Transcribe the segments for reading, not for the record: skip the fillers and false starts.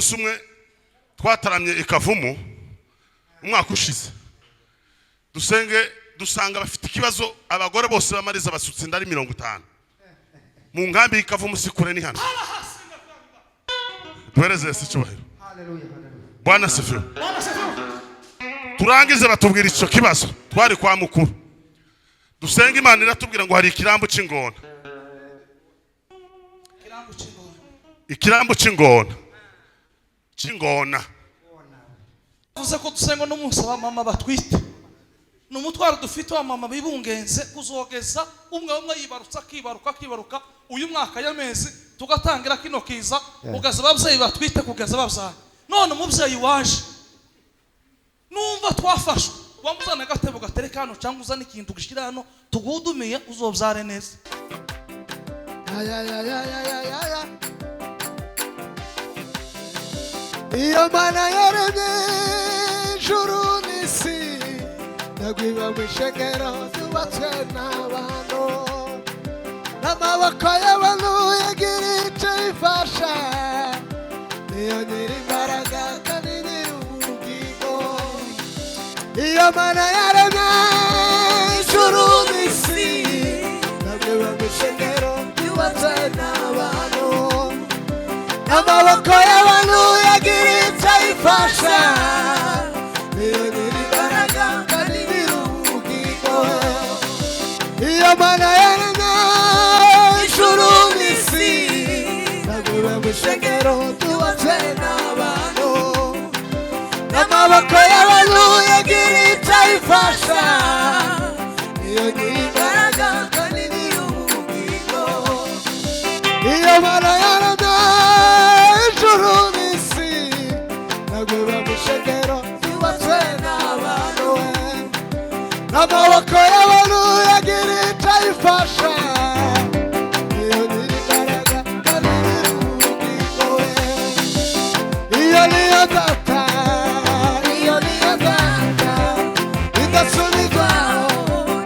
umunsi umwe twataramye ikavumu umwaka ushize dusanga bafite ikibazo abagore bose bamariza basutse ndari 50 mu ngambi ikavumu sikure ni hano duhereze cyubahiro. Haleluya. Bwana sifiwe. Turangize batubwira icyo kibazo twari kwa mukuru dusenga Imana iratubwira ngo hari ikirambo cy'ingona. Ikirambo cy'ingona uze ko dusenga no munsi wa mama batwite n'umutwaro dufite wa mama bibungenze kuzogeza umwe yibarutsa kibaruka uyu mwaka y'amezi tugatangira kino kiza ugaza babyeyi batwite kugeza babyaye. None umubyeyi waje numva twafashwe wamuzana agatebo gatereka hano cyangwa uzana ikintu gishira hano tugudumiye uzobyare neza. Iyo Mana yaremye ijuru n'isi nagwiba mwishengero zubatswe n'abantu n'amaboko y'abantu yagira icyo ifasha niyo nyir'imbaraga kandi nyir'ubugingo. Iyo Mana yaremye ijuru n'isi nagwiba mwishengero zubatswe n'abantu n'amaboko y'abantu yagira icyo ifasha niyo nyir'imbaraga kandi nyir'ubugingo. Iyo Mana yaremye ijuru n'isi nagwiba mwishengero zubatswe n'abantu n'amaboko y'abantu yagira icyo ifasha niyo nyir'imbaraga kandi nyir'ubugingo. Iyo Mana yaremye ijuru n'isi nagwiba mwishengero zubatswe n'abantu n'amaboko y'abantu yagira icyo ifasha niyo nyir'imbaraga kandi nyir'ubugingo. Iyo niyo data idasubirwaho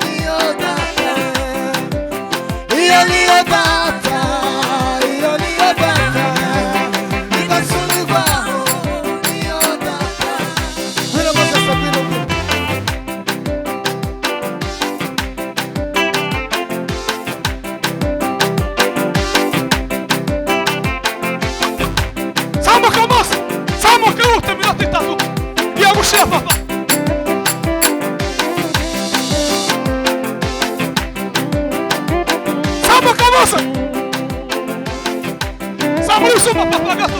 niyo data. Iyo niyo data idasubirwaho niyo data. Zamuka Mose, zamuka ute minota 3 yagushira papa. Zamuka Mose, zamuka usuma papa gato.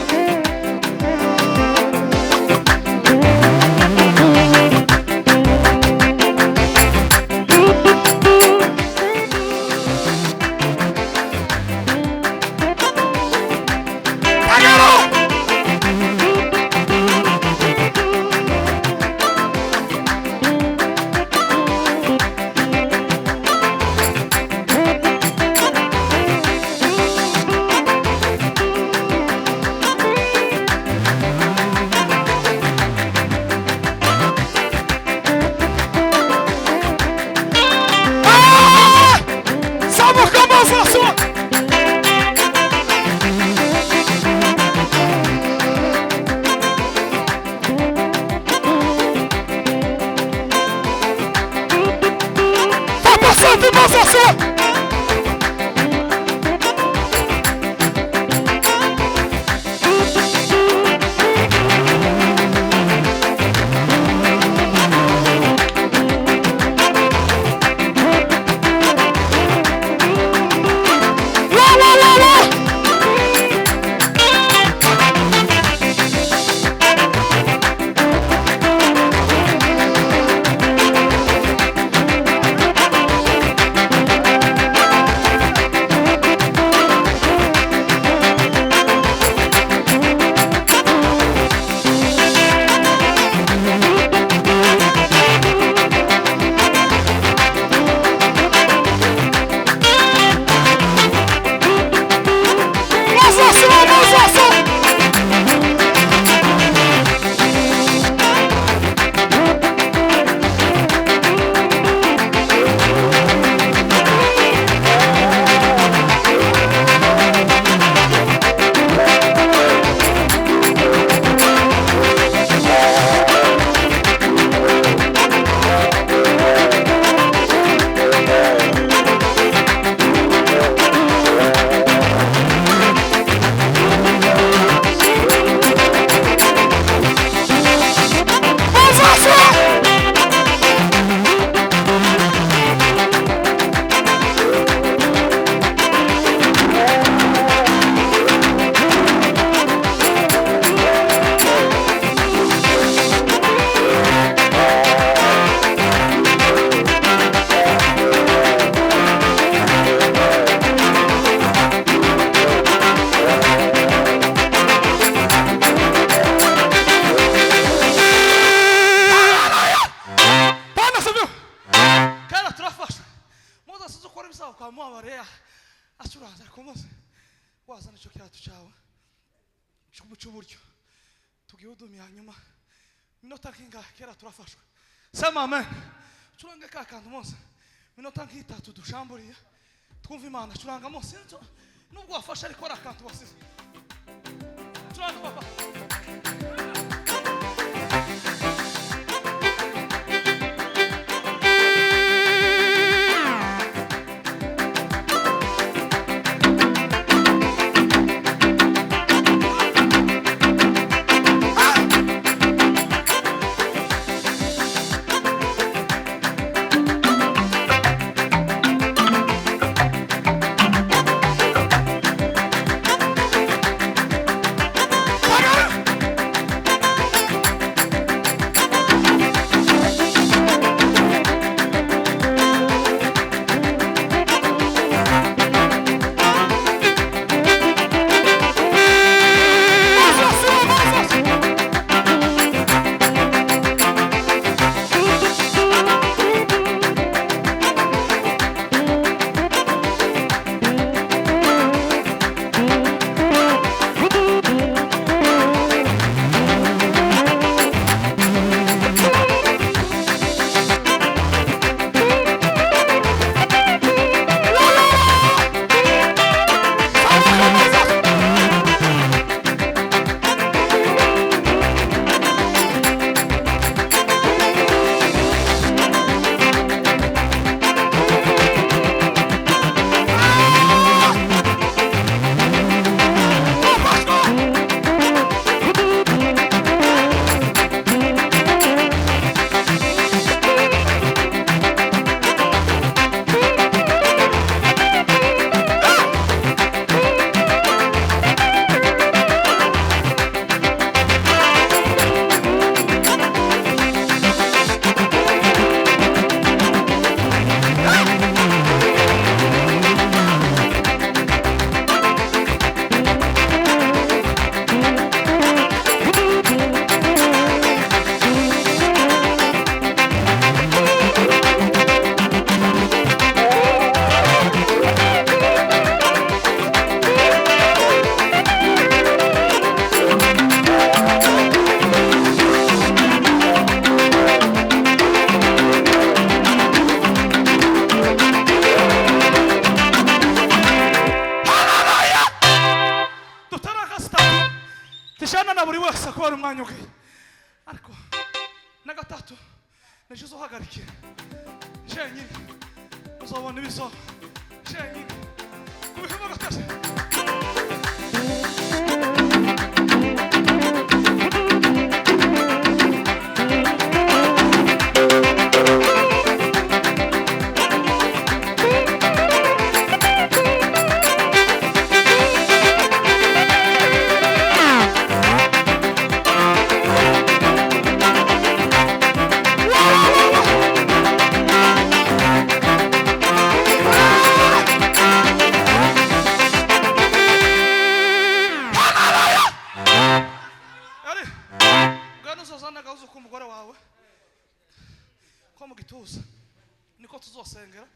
tugihudumye hanyuma minota kinga kera turafashwe. Sema amen. Turange ka kantu mose minota nk'itatu dushamburiye twumva Imana turanga mose nubwo wafasha ariko ari akantu wasize turanga papa. Tishana na buri wese akora umwanya ugiye ariko na gatatu nejo uhagarike shenyine uzabona ibiso shenyine kubihema gatatu. Niko tuzosengera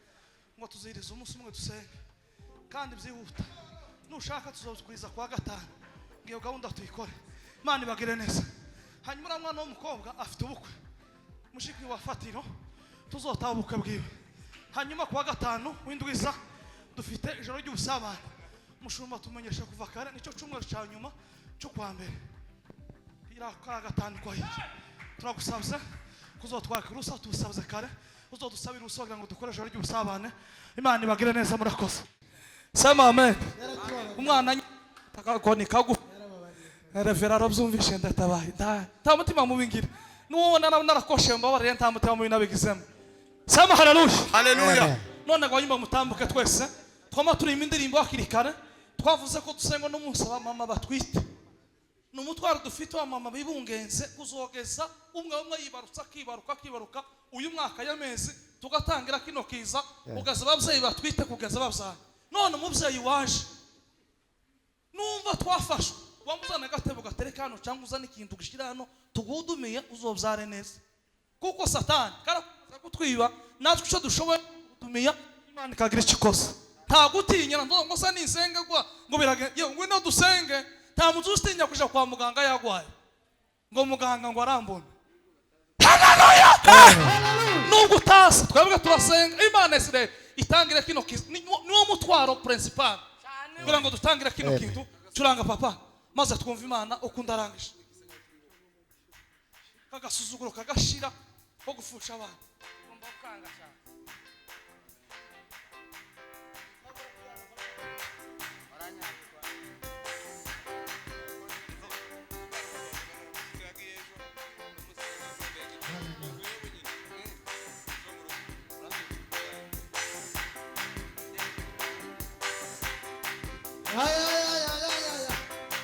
ngo tuzirize umunsi umwe dusenge kandi byihuta nushaka tuzokuriza kwa gatanu ngiyo gahunda tuyikore Imana ibagire neza. Hanyuma mwana w'umukobwa afite ubukwe mushiki wa Fatiro tuzotaha ubukwe bwiwe. Hanyuma kwa gatanu w'indwiza dufite ijoro ry'ubusabane mushumba tumenyesha kuva kare nico cyumweru cya nyuma cyo kwa mbere ira kwa gatanu kwa hiki turagusabye kuzotwaka urusa tubusabye kare uzodusabira usogira ngo dukoreshe ijoro ry'ubusabane. Imana ibagire neza murakoze. Sema amen. Umwana takakoni kagu Revera robyumvishe ndatabaye nta mutima mubingira nuwo narakoshe mbabare nta mutima mubi nabigizemo. Sema haleluya. Haleluya. None ngo yimba mutambuke twese twama turi imindirimbo akirikare twavuze ko dusenga no munsi ba mama batwite numutwaro dufite wa mama bibungenze kuzogeza umwe yibarutsa kibaruka uyu mwaka y'amezi tugatangira kino kiza ugaza babyeyi batwite kugeza babyaye. None umubyeyi waje numva twafashwe wamuzana gatebo gatereka hano cyangwa uzana ikintu gishira hano tugudumiye uzobyare neza kuko satani karakuza kutwiba natwe cyo dushoboye kudumiya Imana ikagira ikikosa nta gutinya ngo sa nisenge gwa ngo birage ngwino dusenge nta muzu utinya kuja kwa muganga yagwaye ngo muganga ngo arambona. Nubwo utasi twebwe turasenga Imana Israel itangire kino kintu niwo mutwaro principal kugira ngo dutangire kino kintu curanga papa maze twumva Imana uko ndarangije kagasuzuguro kagashira ko gufusha abantu ngomba kwanga cyane.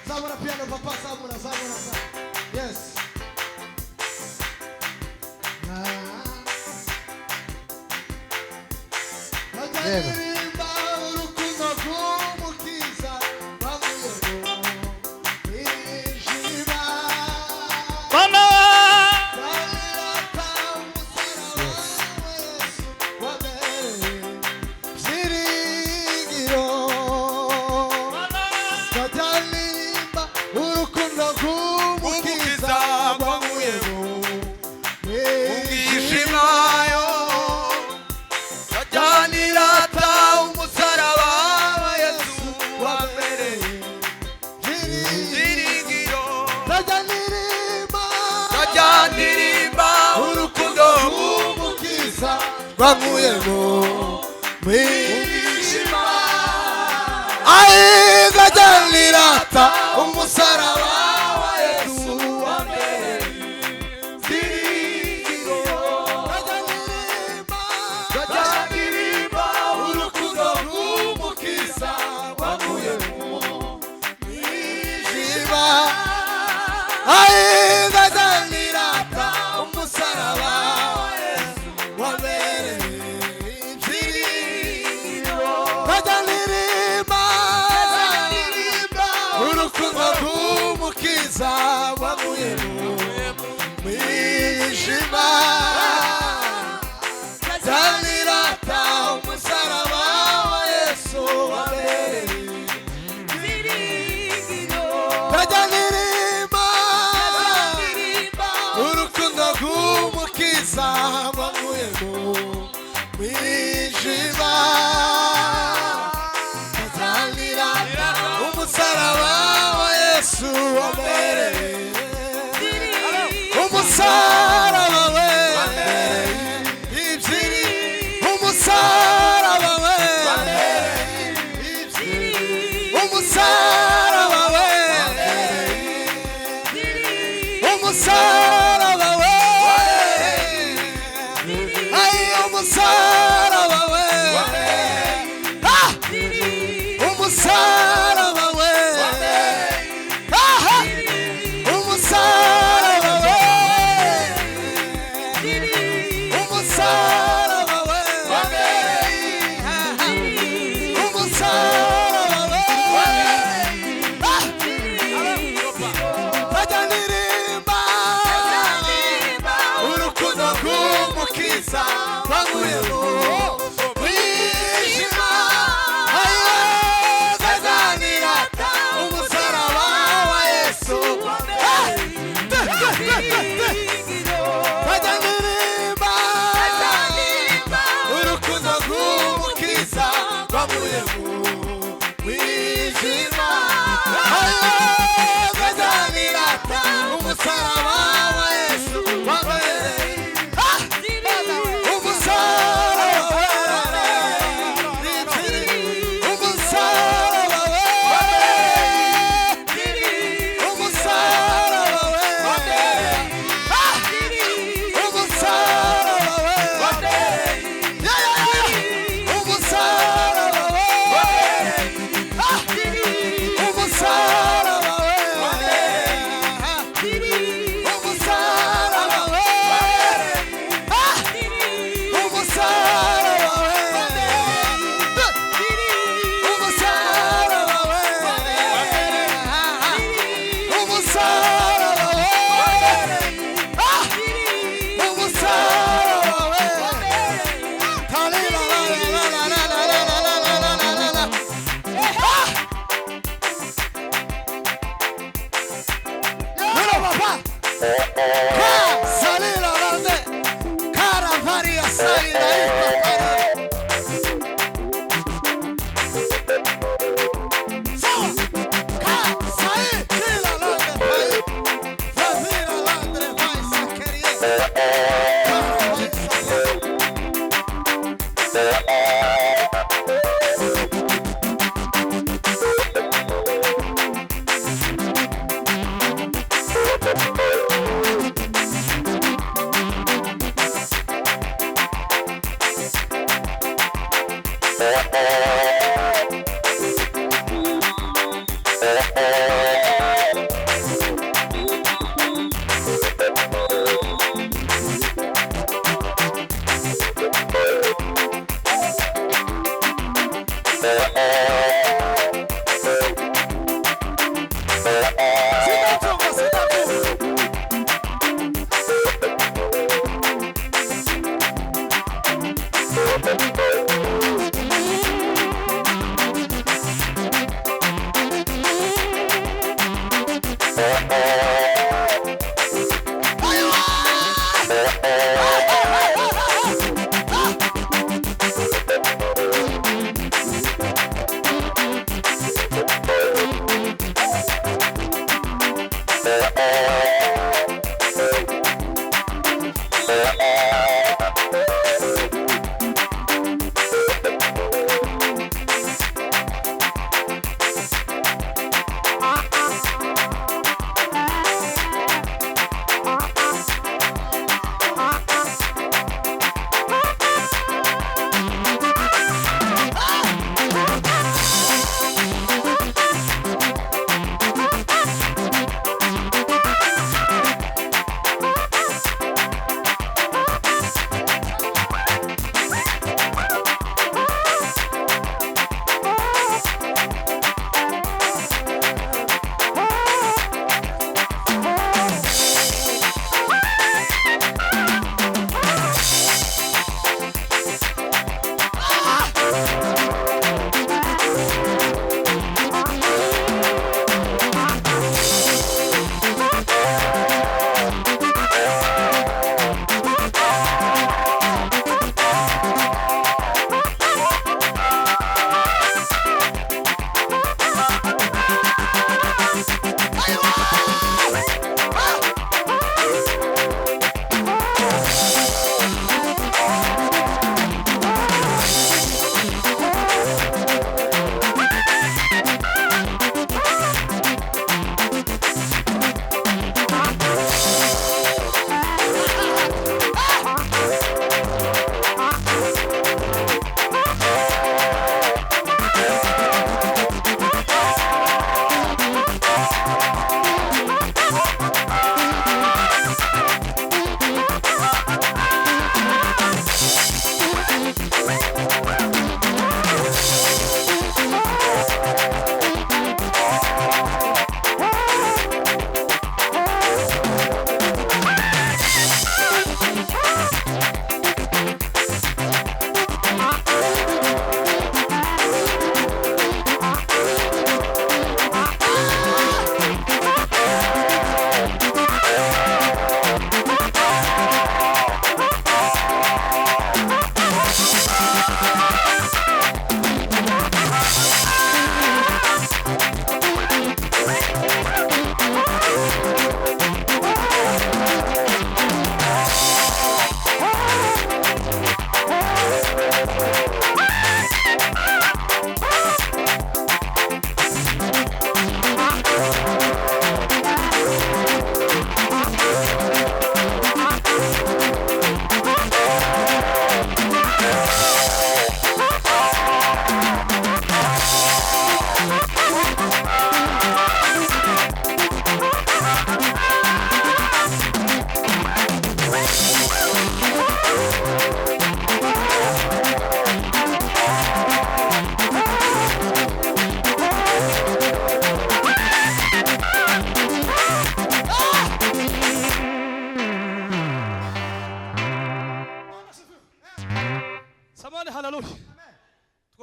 Zabura piano papa, zabura. Yes. Nagaririmba urukundo rw'umukiza wamuyemo ijima. Bana Nagirata umusaraba Yesu wabereye byiringiro. Nagaririmba urukundo rw'umukiza wamuyemo ijima. Nagirata umusaraba Yesu wabereye byiringiro. Nagiririmba urukundo rw'umukiza rwamuyemo mwijima. Nagirata umusaraba wa Yesu wabereye byiringiro. Nagiririmba urukundo rw'umukiza rwamuyemo mwijima. Nagirata umusaraba wa Yesu wabereye byiringiro. Nagiririmba urukundo rw'umukiza rwamuyemo mwijima. Nagirata umusaraba wa Yesu wabereye byiringiro. Nagiririmba urukundo rw'umukiza rwamuyemo mwijima. Nagirata umusaraba wa Yesu wabereye umusaraba wabereye ibyiri. Umusaraba wabereye ibyiri. Umusaraba wabereye umusaraba wabereye. Umusaraba wabereye umusaraba wabereye. Umusaraba wabereye umusaraba wabereye umusaraba wabereye. Nagiririmba urukundo rw'umukiza rwamuyemo mwijima. Nagirata umusaraba wa Yesu nagiririmba urukundo rw'umukiza rwamuyemo mwijima. Nagirata umusaraba wa Yesu wabereye umusaraba wabereye umusaraba wabereye umusaraba wabereye umusaraba wabereye umusaraba wabereye umusaraba wabereye Salila lande. Cara varia salila ita paria. Salila lande pai. Vazira lande vai saqueria. Cara vai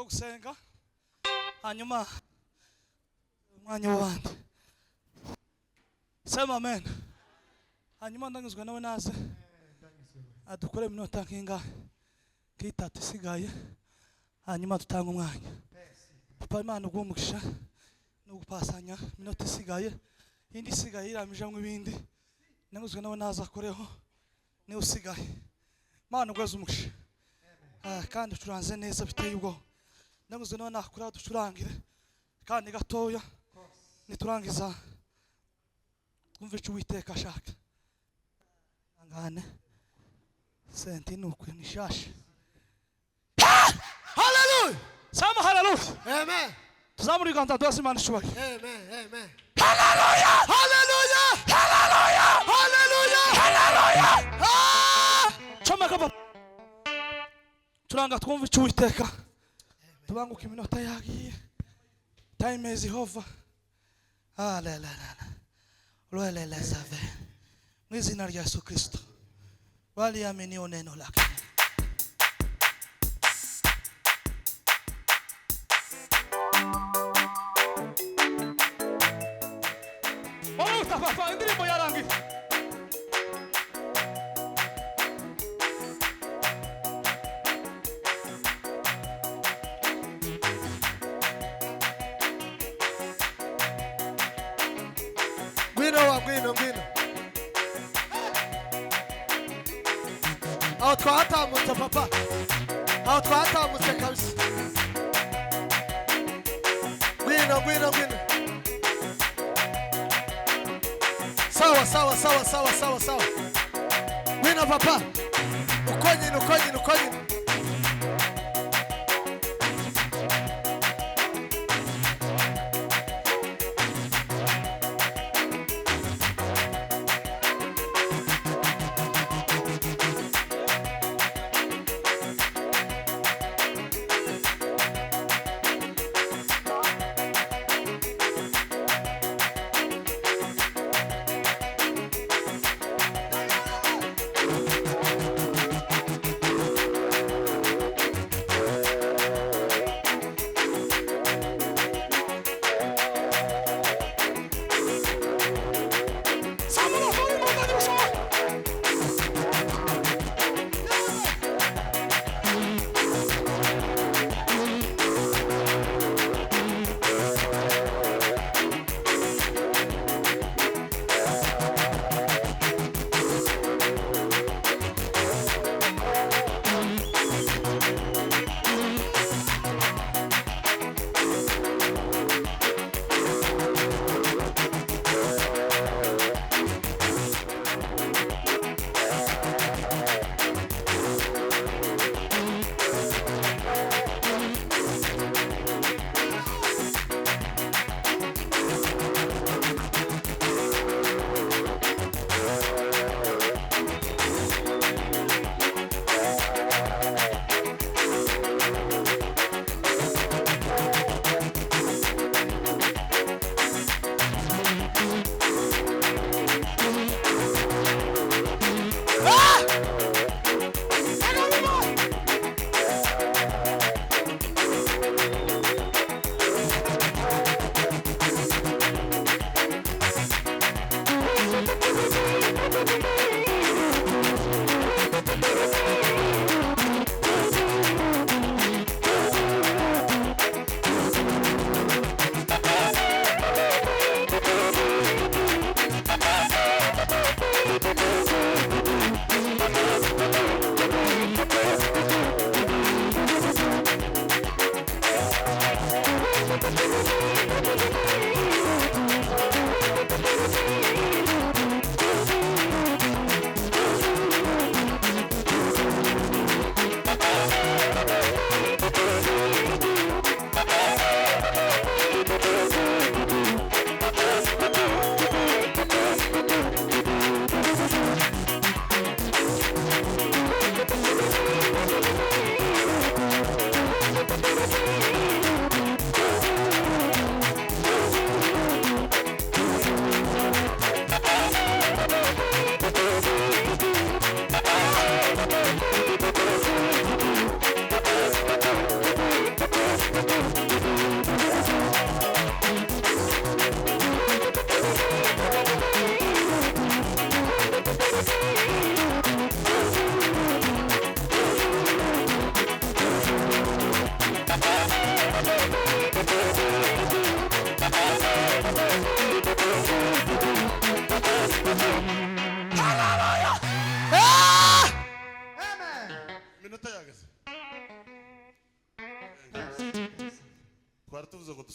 gusenga hanyuma umwanya w'abandi. Sema amen. hanyuma ndangizwa nawe naze adukore iminota nk'ingahe nk'itatu isigaye hanyuma dutanga umwanya. Papa Imana ugumugisha no gupasanya iminota isigaye indi isigaye iramijamwe ibindi ndangizwa nawe naze akoreho ni usigaye. Mana ugweze umugisha kandi turanze neza biteye ubwo ndangizwa nawe nakora ducurangire kandi gatoya niturangiza twumve icyo Uwiteka ashaka. Angane senti nukwe nishashe. Hallelujah. Sama hallelujah. Amen. Tuzamuri ganda dosi Imana ishubake. Amen. Amen. Hallelujah. Hallelujah. Hallelujah. Hallelujah. Hallelujah. Choma kapa. Turanga twumve icyo Uwiteka. Tubanguka iminota yagiye. Time is over. Hallelujah. Save. Mwizina rya Yesu Kristo. Waliamini neno lake. Papa, indirimbo yarangiye. Gwino. Aho twatamutse papa. Aho twatamutse kabisa. Gwino. Sawa. Gwino papa. Ukonyine.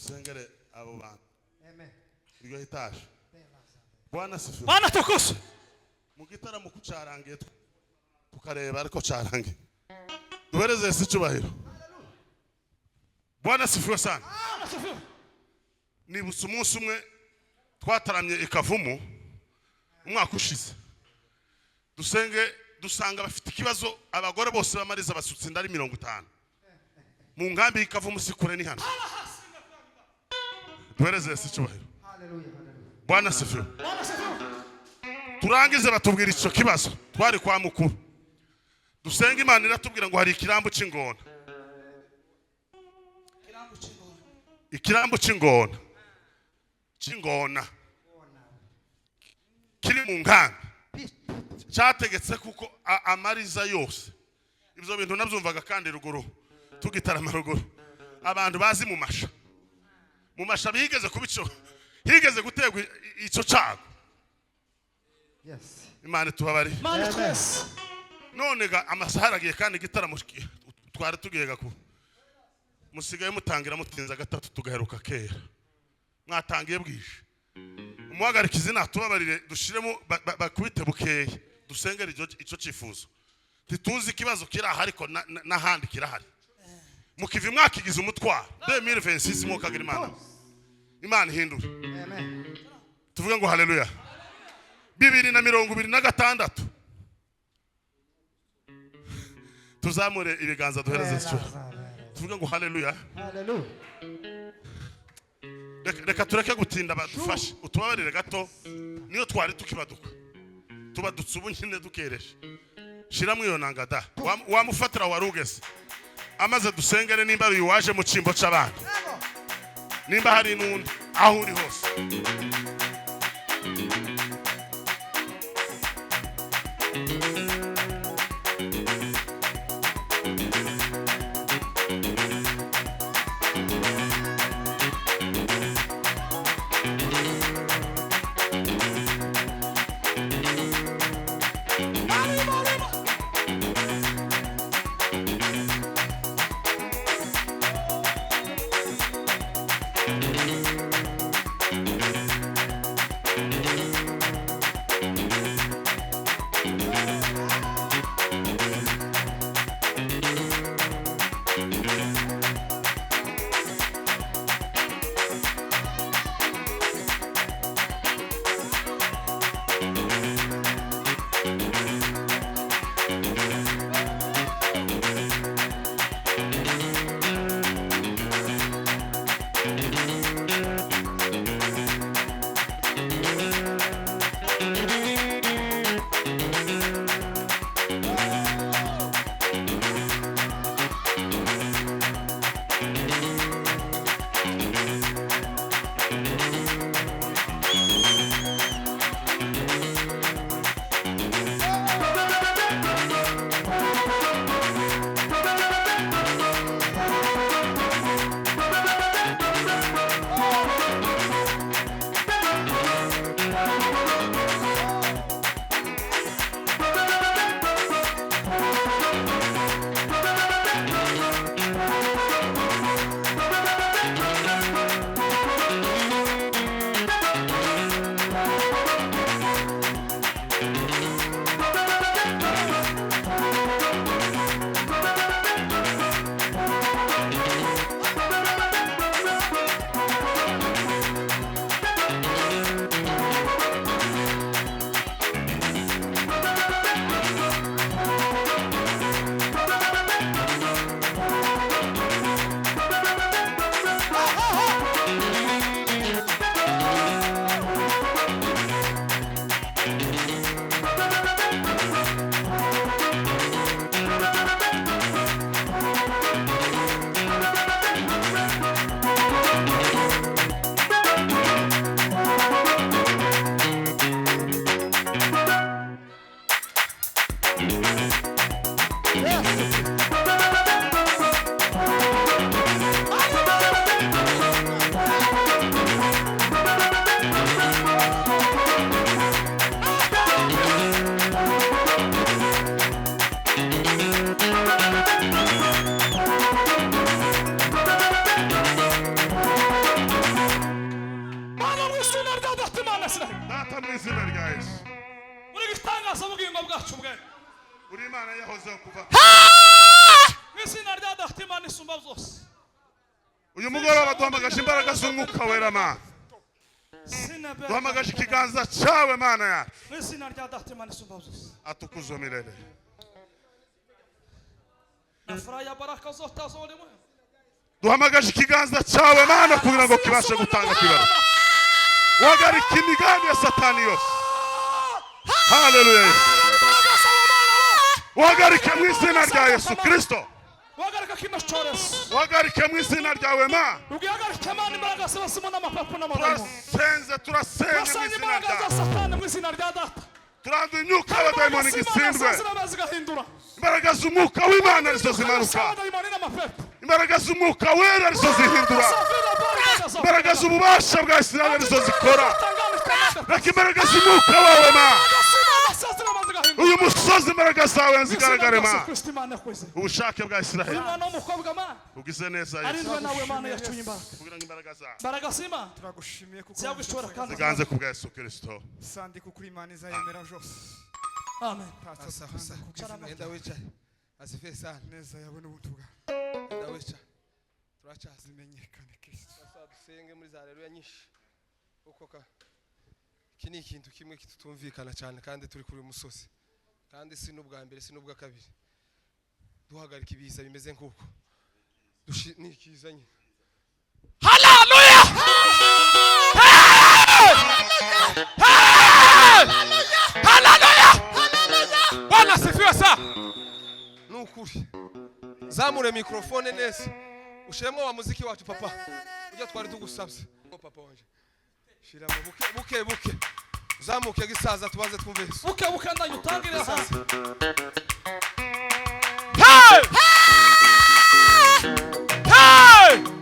dusengere abo bantu Amen. iryo hitaje. Bwana sifiwe. Bwana tukuse. Mu gitaramo kucarangiye tukareba ariko carangiye. Duhereze Yesu icyubahiro. Bwana sifiwe sana. Bwana sifiwe. Nibutse umunsi umwe twataramye ikavumu umwaka ushize. Dusanga bafite ikibazo abagore bose bamariza basutse ndari 50. Mu ngambi ikavumu sikure ni hano. Duhereze Yesu icyubahiro. Hallelujah. Bwana sifiwe. Bwana sifiwe. Turangize batubwira icyo kibazo twari kwa mukuru. Dusenga Imana iratubwira ngo hari ikirambo cy'ingona. Ikirambo cy'ingona. Cy'ingona. Kiri mu nkambi. Cyategetse kuko amariza yose. Ibyo bintu nabyumvaga kandi ruguru. Tugitarama ruguru. Abantu bazi mu masha. Mu masha bigeze kubico. Higeze gutegwa icyo cyago. Yes. Imana tubabari. Mana twese. None ga amasahara agiye kandi gitaramo twari tugiyega ku. Musigaye mutangira mutinza gatatu tugaheruka kera. Mwatangiye bwije. Umuhagarikizi natubabarire dushiremo bakubite bukeye. Dusengera icyo cyifuzo. Tituzi ikibazo kiraha ariko n'ahandi kirahari. Mukivi mwakigize umutwaro 2026 mukagira Imana. Imana ihindura. Amen. Tuvuge ngo haleluya. 2026 tuzamure ibiganza duhereze cyo. Tuvuge ngo haleluya. Hallelujah. Reka tureke gutinda badufashe. Utubabarire gato niyo twari tukibaduka. Tubadutse ubu nyine dukereshe. Shiramwe iyo nangada. Wamufatira warugese. Amaze dusengere nimba uyu waje mu cimbo c'abantu. Nimba hari nundi aho uri hose. takaza ubugingo bwacu bwe uri Imana yahozeho kuva mw'izina rya Data Imana isumba byose. uyu mugoroba duhamagaje imbaraga z'umwuka wera Mana duhamagaje ikiganza cyawe Mana yacu mw'izina rya Data Imana isumba byose. atukuzwe milele na furaya baraka zote azorimo duhamagaje ikiganza cyawe Mana kugira ngo kibashe gutanga kibara wagarika imigambi ya Satani yose. Haleluya. wagarika mu izina rya Yesu Kristo. wagarika kino cyorezo wagarika mu izina ryawe Mana. ugihagarika Mana imbaraga z'abasimu n'amapapu n'amagayimo. turasenze mu izina imbaraga za Satani mu izina rya Data. turanduye imyuka y'abadayimoni gisindwe. zigahindura imbaraga z'umwuka w'Imana arizo zimanuka. imbaraga z'umwuka wera arizo zihindura. imbaraga z'ububasha bwa Isirayeli arizo zikora. reka imbaraga z'umwuka wawe Mana. uyu musozi imbaraga zawe zigaragare Mana. ubushake bwa Isirayeli ugize neza Yesu. kugira ngo imbaraga zawe turagushimiye kuko ziganze ku bwa Yesu Kristo. sandi kuko Imana izayemera byose. Amen. Enda wicaye asifiwe sana neza yawe n'ubuntu bwawe enda wicaye turacaza zimenyekane Kristo. dusenge muri za haleluya nyinshi kuko iki ni ikintu kimwe kitutumvikana cyane kandi turi kuri uyu musozi kandi si n'ubwa mbere si n'ubwa kabiri duhagarika ibiza bimeze nk'uko nikizanye. Haleluya. Haleluya. Bwana sifiwe sana. Nukuri zamure mikrofone neza ushiremo wa muziki wacu papa ujya twari tugusabye papa wanje shiramo buke zamuke gisaza tubaze twumve buke ndayo utangire hasi. hey Oh!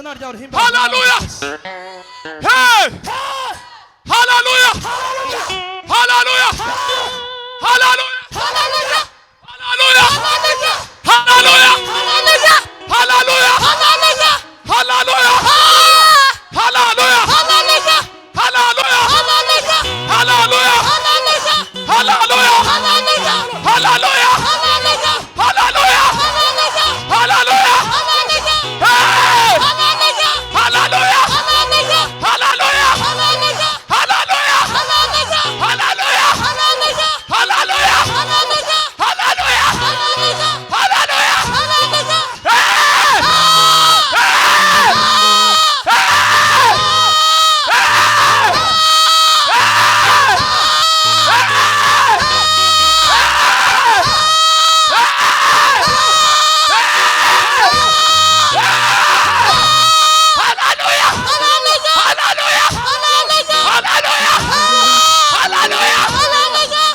izina ryawe rihimba. Hallelujah. Hey! Hallelujah. Hallelujah. Hallelujah. Hallelujah. Hallelujah. Hallelujah. Hallelujah. Hallelujah. Hallelujah. Hallelujah. Hallelujah. Hallelujah. Hallelujah. Hallelujah. Hallelujah. Hallelujah. Hey! Hallelujah. Hallelujah. Hallelujah. Hallelujah. Hallelujah. Hallelujah. Hallelujah.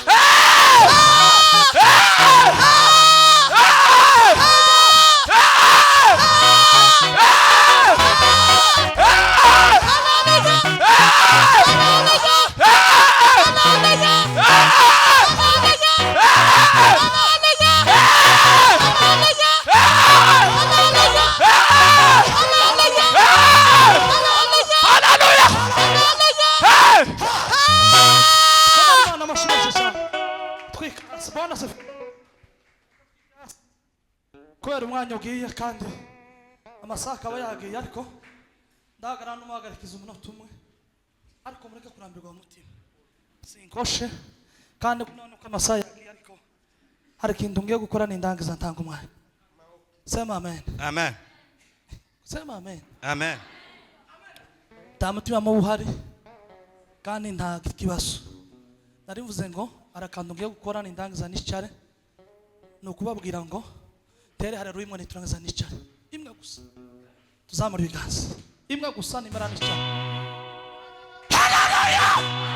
Hey! Kubera umwanya ugiye kandi amasaha akaba yagiye, ariko ndahagarara n'umuhagarikiza umunota umwe, ariko mureke kurambirwa umutima sinkoshe kandi none uko amasaha yagiye, ariko hari ikintu ngiye gukora n'indangiza ntanga umwanya. Sema amen. Amen. Sema amen. Amen. Nta mutima mubi uhari kandi nta kibazo. Narivuze ngo arakantu ngiye gukora n'indangiza n'icare, ni ukubabwira ngo tere haleluya imwe niturangiza n'icare imwe gusa, tuzamura ibiganza imwe gusa nimara n'icare. Haleluya.